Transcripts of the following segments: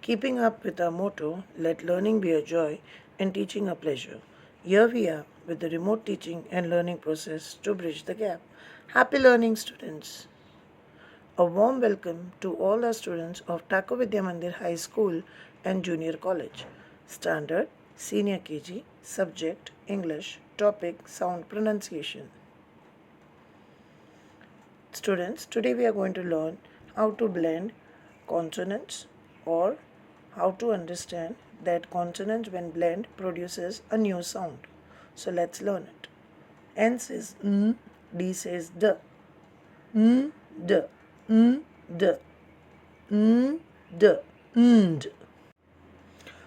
Keeping up with our motto, let learning be a joy and teaching a pleasure. Here we are with the remote teaching and learning process to bridge the gap. Happy learning, students! A warm welcome to all our students of Thakur Vidya Mandir High School and Junior College. Standard, Senior KG, Subject, English, Topic, Sound Pronunciation. Students, today we are going to learn how to blend consonants or how to understand that consonants when blend produces a new sound. So let's learn it. N says n, D says d, n, d, n, d, n, d, nd.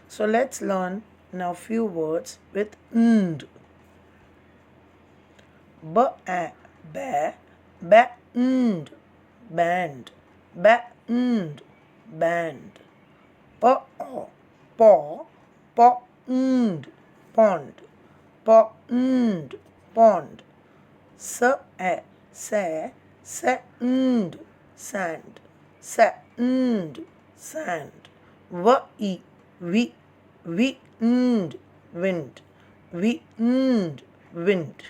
So let's learn now few words with nd. Ba, ba, nd, band, ba, nd, band. Pa, nd, pond, pa, nd, pond. Sa, nd, sand, sa, nd, sand. Vi, nd, wind, vi, nd, wind.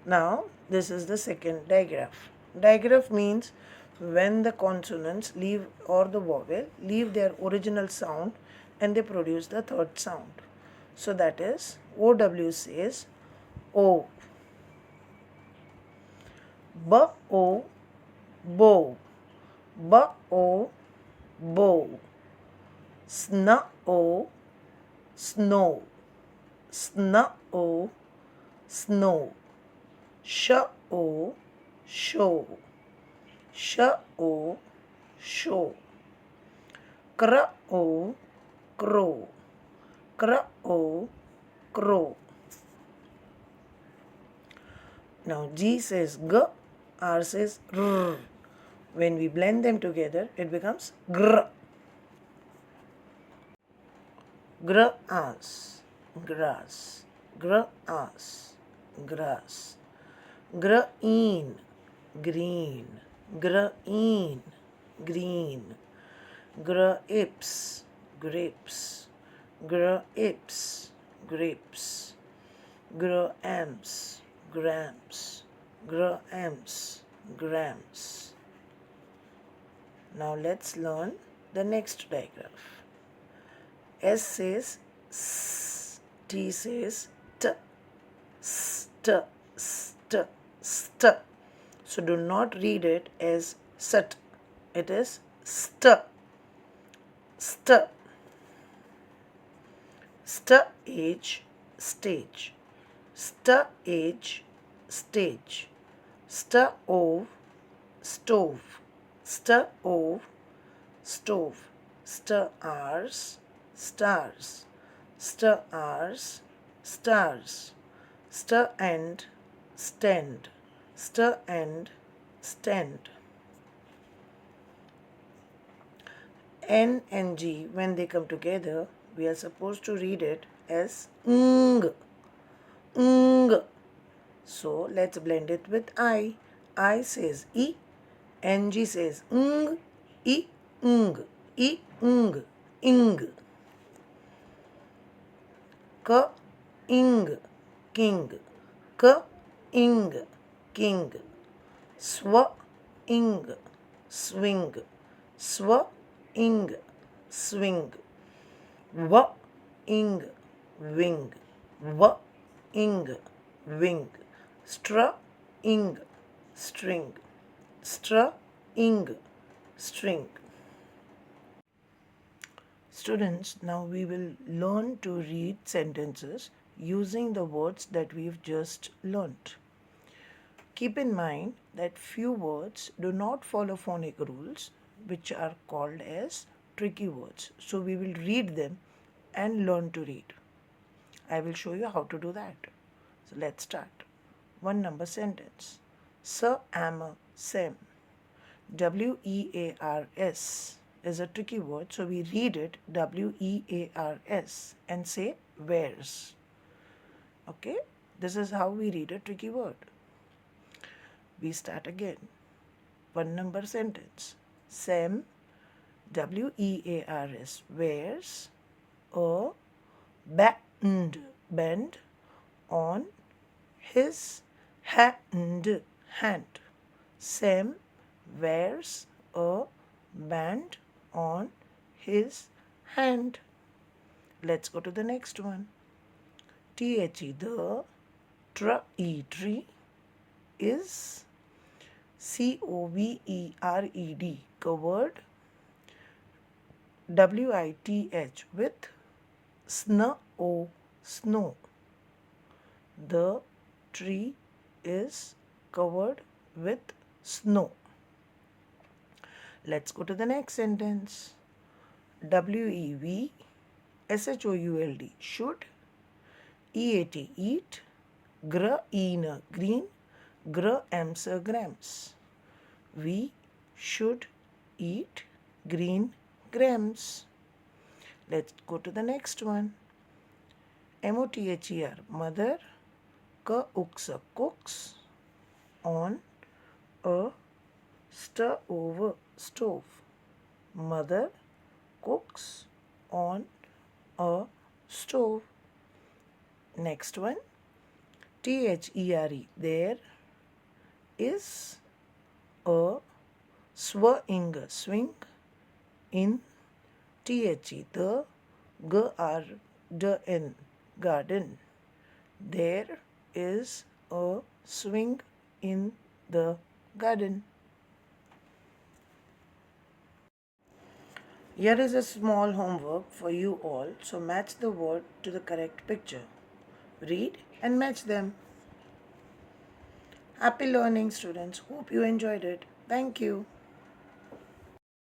Now, this is the second digraph. Digraph means when the consonants leave or the vowel leave their original sound and they produce the third sound. So that is OW says O. Bo, bow. Bo, bow. Snow, snow. Snow, snow. Show, show. Show, show. Crow, crow. Crow, crow. Now G says G, R says R. When we blend them together, it becomes gr. Grass, grass. Grass, grass. Green, green. Green, green. Grapes, grapes. Grapes, grapes. Grams, grams. Grams, grams. Now let's learn the next digraph. S says S, T says T, st, st, st. So do not read it as sut. It is st, st. Stage, stage. Stage, stage. Stove, stove. Stove, stove. Stars, stars. Stars, stars. Stand, stand. Stand, stand. N and G, when they come together, we are supposed to read it as ng. Ng. So let's blend it with I. I says E. NG says ng. I, ng. I, ng. Ing. K, ing. King. K, ing. King. Swa, ing. Swing. Swa, ing. Swing. Va, ing. Wing. Va, ing. Wing. Stra, ing. String. Stra, ing. String. Students, now we will learn to read sentences using the words that we've just learnt. Keep in mind that few words do not follow phonic rules, which are called as tricky words. So we will read them and learn to read. I will show you how to do that. So let's start. 1 number sentence. Sir, am, sem. W-E-A-R-S is a tricky word, so we read it W-E-A-R-S and say wears. Okay, this is how we read a tricky word. We start again. 1 number sentence. Sem wears, wears a band on his hand. Sam wears a band on his hand. Let's go to the next one. The tree is covered covered with snow. The tree is covered with snow. Let's go to the next sentence. WEVSHOULD should, EAT eat, green, grams. We should eat green grams. Let's go to the next one. MOTHER mother cooks on a stove. Mother cooks on a stove. Next one. THERE there is a swing in the garden. There is a swing in the garden. Here is a small homework for you all. So match the word to the correct picture. Read and match them. Happy learning, students. Hope you enjoyed it. Thank you.